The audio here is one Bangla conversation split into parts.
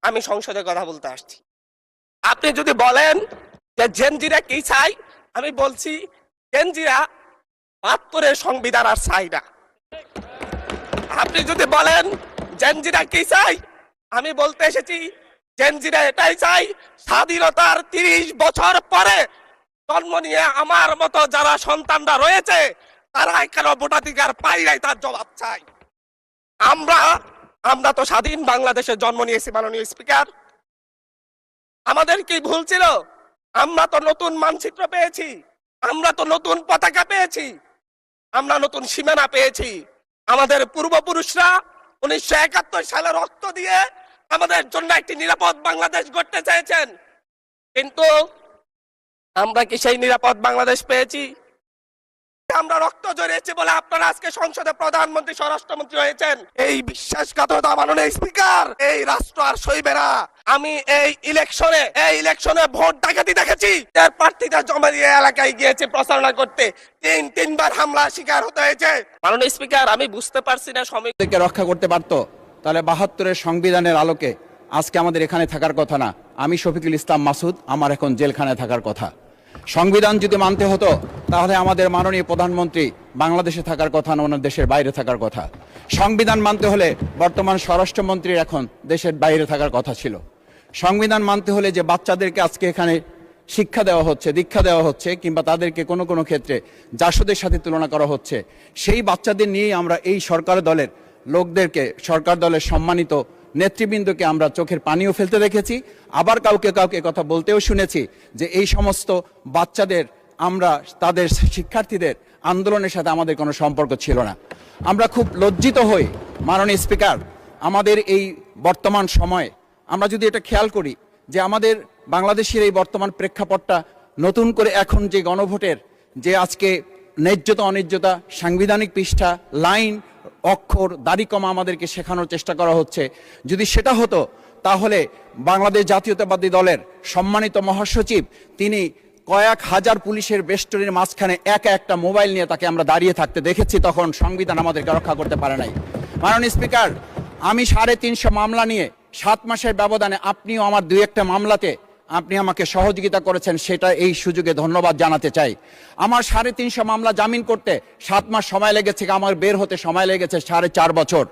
আমি সংসদে কথা বলতে আসছি। আপনি যদি বলেন যে জেনজিরা কি চাই, আমি বলছি জেনজিরা ৭২-এর সংবিধান আর চাই না। আপনি যদি বলেন জেনজিরা কি চাই, আমি বলতে এসেছি জেনজিরা এটাই চাই, স্বাধীনতার ৩০ বছর পরে জন্ম নিয়ে আমার মতো যারা সন্তানরা রয়েছে তারা কেন ভোটাধিকার পাই নাই তার জবাব চাই। আমরা তো স্বাধীন বাংলাদেশে জন্ম নিয়েছি মাননীয় স্পিকার। আমাদের কি ভুল ছিল? আমরা তো নতুন মানচিত্র পেয়েছি, আমরা তো নতুন পতাকা পেয়েছি, আমরা নতুন সীমানা পেয়েছি। আমাদের পূর্বপুরুষরা 1971 সালে রক্ত দিয়ে আমাদের জন্য একটি নিরাপদ বাংলাদেশ গড়তে চেয়েছেন, কিন্তু আমরা কি সেই নিরাপদ বাংলাদেশ পেয়েছি? আমরা রক্ত জড়িয়েছি বলে আপনারা আজকে সংসদে প্রধানমন্ত্রী স্বরাষ্ট্রমন্ত্রী হয়েছেন। এই বিশ্বাসঘাতকতা মাননীয় স্পিকার, এই রাষ্ট্র আর সইবে না। আমি এই ইলেকশনে ভোট ডাকাতি দেখেছি। এর প্রার্থীরা জমা দিয়ে এলাকায় গিয়েছে প্রচারণা করতে, তিনবার হামলা শিকার হতে হয়েছে। মাননীয় স্পিকার, আমি বুঝতে পারছি না শ্রমিকদেরকে রক্ষা করতে পারতো, তাহলে ৭২-এর সংবিধানের আলোকে আজকে আমাদের এখানে থাকার কথা না। আমি শফিকুল ইসলাম মাসুদ, আমার এখন জেলখানায় থাকার কথা। সংবিধান যদি মানতে হতো তাহলে আমাদের মাননীয় প্রধানমন্ত্রী বাংলাদেশে থাকার কথা না, ওনার দেশের বাইরে থাকার কথা। সংবিধান মানতে হলে বর্তমান স্বরাষ্ট্রমন্ত্রীর এখন দেশের বাইরে থাকার কথা ছিল। সংবিধান মানতে হলে যে বাচ্চাদেরকে আজকে এখানে শিক্ষা দেওয়া হচ্ছে, দীক্ষা দেওয়া হচ্ছে, কিংবা তাদেরকে কোনো কোনো ক্ষেত্রে জাসদের সাথে তুলনা করা হচ্ছে, সেই বাচ্চাদের নিয়েই আমরা এই সরকার দলের লোকদেরকে, সরকার দলের সম্মানিত নেতৃবৃন্দকে আমরা চোখের পানিও ফেলতে দেখেছি। আবার কাউকে কথা বলতেও শুনেছি যে এই সমস্ত বাচ্চাদের, আমরা তাদের শিক্ষার্থীদের আন্দোলনের সাথে আমাদের কোনো সম্পর্ক ছিল না। আমরা খুব লজ্জিত হই মাননীয় স্পিকার, আমাদের এই বর্তমান সময়ে আমরা যদি এটা খেয়াল করি যে আমাদের বাংলাদেশের এই বর্তমান প্রেক্ষাপটটা নতুন করে এখন যে গণভোটের যে আজকে ন্যায্যতা অন্যায্যতা, সাংবিধানিক পৃষ্ঠা, লাইন, অক্ষর, দাড়িকমা আমাদেরকে শেখানোর চেষ্টা করা হচ্ছে, যদি সেটা হতো তাহলে বাংলাদেশ জাতীয়তাবাদী দলের সম্মানিত মহাসচিব তিনি কয়েক হাজার পুলিশের বেষ্টনীর মাঝখানে একটা মোবাইল নিয়ে তাকে আমরা দাঁড়িয়ে থাকতে দেখেছি, তখন সংবিধান আমাদেরকে রক্ষা করতে পারে নাই। মাননীয় স্পিকার, আমি 350 মামলা নিয়ে 7 মাসের ব্যবধানে, আপনিও আমার 2-1টা মামলাতে আপনি আমাকে সহযোগিতা করেছেন, সেটা এই সুযোগে ধন্যবাদ জানাতে চাই। আমার 350 মামলা জামিন করতে 7 মাস সময় লেগেছে, আমার বের হতে সময় লেগেছে 4.5 বছর।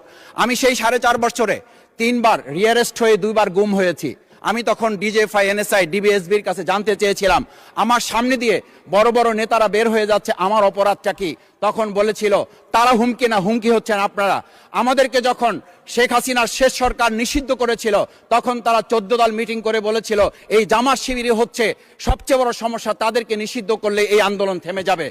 আমি সেই 4.5 বছরে 3বার রিঅ্যারেস্ট হয়ে 2বার গুম হয়েছি। আমি তখন ডিজিএফআই, এনএসআই, ডিবিএসবির কাছে জানতে চেয়েছিলাম, আমার সামনে দিয়ে বড় বড় নেতারা বের হয়ে যাচ্ছে, আমার অপরাধটা কি? তখন বলেছিল তারা হুমকি না, হুমকি হচ্ছেন আপনারা। আমাদেরকে যখন শেখ হাসিনার শেষ সরকার নিষিদ্ধ করেছিল তখন তারা 14 দল মিটিং করে বলেছিল এই জামাত শিবিরই হচ্ছে সবচেয়ে বড় সমস্যা, তাদেরকে নিষিদ্ধ করলে এই আন্দোলন থেমে যাবে।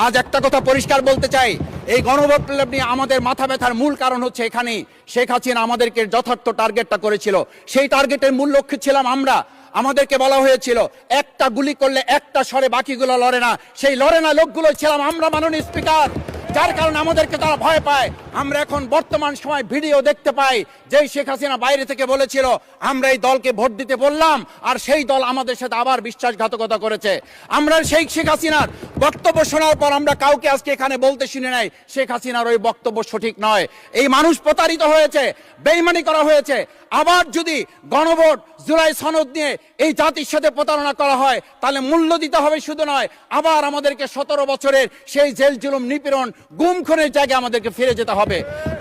আজ একটা কথা পরিষ্কার বলতে চাই, এই গণবিপ্লব নিয়ে আমাদের মাথা ব্যথার মূল কারণ হচ্ছে এখানেই শেখ হাসিনা আমাদেরকে যথার্থ টার্গেটটা করেছিল। সেই টার্গেটের মূল লক্ষ্য ছিলাম আমরা। আমাদেরকে বলা হয়েছিল একটা গুলি করলে একটা সরে বাকিগুলো লড়ে না, সেই লড়ে না লোকগুলো ছিলাম আমরা মাননীয় স্পিকার, যার কারণে আমাদেরকে তারা ভয় পায়। আমরা এখন বর্তমান সময় ভিডিও দেখতে পাই যেই শেখ হাসিনা বাইরে থেকে বলেছিল আমরা এই দলকে ভোট দিতে বললাম, আর সেই দল আমাদের সাথে আবার বিশ্বাসঘাতকতা করেছে। আমরা সেই শেখ হাসিনার বক্তব্য শোনার পর আমরা কাউকে আজকে এখানে বলতে শুনে নাই শেখ হাসিনার ওই বক্তব্য সঠিক নয়। এই মানুষ প্রতারিত হয়েছে, বেইমানি করা হয়েছে। আবার যদি গণভোট, জুলাই সনদ নিয়ে এই জাতির সাথে প্রতারণা করা হয় তাহলে মূল্য দিতে হবে, শুধু নয় আবার আমাদেরকে 17 বছরের সেই জেল জুলুম, নিপীড়ন, গুম খুনের জায়গায় আমাদেরকে ফিরে যেতে হবে।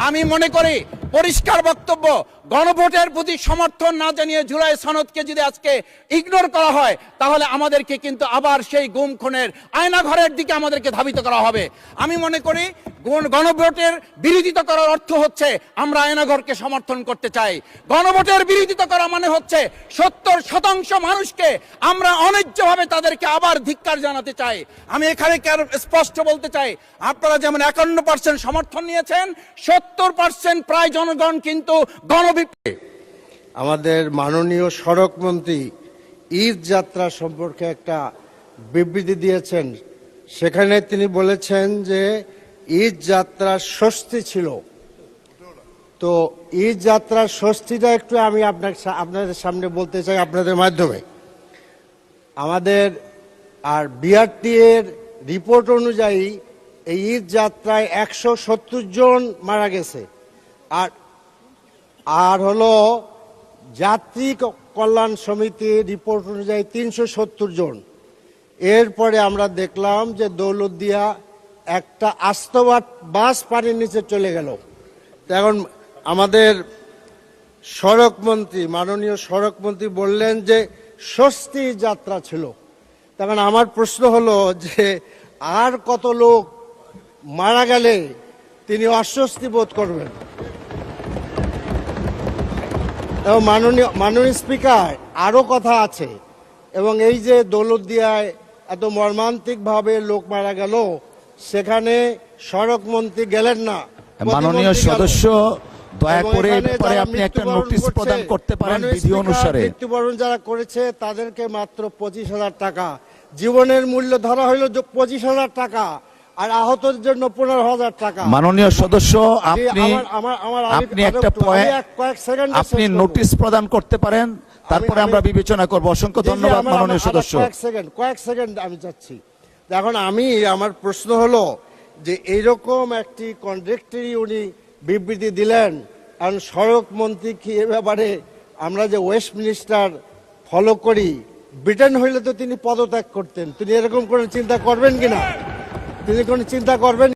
আমি মনে করি পরিষ্কার বক্তব্য, গণভোটের প্রতি সমর্থন না জানিয়ে জুলাই সনদকে যদি আজকে ইগনোর করা হয় তাহলে আমাদেরকে কিন্তু আবার সেই গুম খুনের আয়নাঘরের দিকে আমাদেরকে ধাবিত করা হবে। আমি মনে করি গণভোটের বিরোধিতা করার অর্থ হচ্ছে আমরা আয়নাঘরকে সমর্থন করতে চাই। গণভোটের বিরোধিতা করা মানে হচ্ছে 70% মানুষকে আমরা অন্যায্যভাবে তাদেরকে আবার ধিক্কার জানাতে চাই। আমি এখানে স্পষ্ট বলতে চাই, আপনারা যেমন 51% সমর্থন নিয়েছেন, 70% প্রায় জনগণ কিন্তু আমাদের মাননীয় সড়ক মন্ত্রী ঈদ যাত্রা সম্পর্কে একটা বিবৃতি দিয়েছেন। সেখানে তিনি বলেছেন যে ঈদ যাত্রার স্বস্তি ছিল। তো ঈদ যাত্রার স্বস্তিটা একটু আমি আপনাদের সামনে বলতে চাই আপনাদের মাধ্যমে। আমাদের আর বিআরটি এর রিপোর্ট অনুযায়ী এই ঈদ যাত্রায় 170 জন মারা গেছে, আর হলো যাত্রী কল্যাণ সমিতির রিপোর্ট অনুযায়ী 370 জন। এরপরে আমরা দেখলাম যে দৌলতদিয়া একটা আস্তবাট বাস পানির নিচে চলে গেল। এখন আমাদের সড়ক মন্ত্রী, মাননীয় সড়ক মন্ত্রী বললেন যে স্বস্তি যাত্রা ছিল। তখন আমার প্রশ্ন হলো যে আর কত লোক মারা গেলে তিনি অস্বস্তি বোধ করবেন? এবং মাননীয় স্পিকার, আরো কথা আছে। এবং এই যে দৌলতদিয়ায় এত মর্মান্তিকভাবে লোক মারা গেল, সেখানে সড়ক মন্ত্রী গেলেন না, মাননীয় প্রতিমন্ত্রী গেল। সদস্য, দয়া এবং করে এখানে এরপরে যারা আপনি একটা মৃত্যুবরণ নোটিশ করছে, প্রদান করতে পারেন মাননীয় বিধি স্পিকার, অনুসারে। মৃত্যুবরণ যারা করেছে তাদেরকে মাত্র 25,000 টাকা, জীবনের মূল্য ধরা হইল 25,000 টাকা, আর আহতদের জন্য 15,000 টাকা। মাননীয় সদস্য, আপনি আপনি একটা কয়েক সেকেন্ড আপনি নোটিশ প্রদান করতে পারেন, তারপরে আমরা বিবেচনা করব। অসংখ্য ধন্যবাদ মাননীয় সদস্য। কয়েক সেকেন্ড আমি চাচ্ছি। এখন আমার প্রশ্ন হলো যে এইরকম একটি কন্ট্রাক্টরি উনি বিবৃতি দিলেন, কারণ সড়ক মন্ত্রী কি এ ব্যাপারে, আমরা যে ওয়েস্ট মিনিস্টার ফলো করি, ব্রিটেন হইলে তো তিনি পদত্যাগ করতেন, তিনি এরকম কোনো চিন্তা করবেন কিনা? তিনি কোনো চিন্তা করবেন?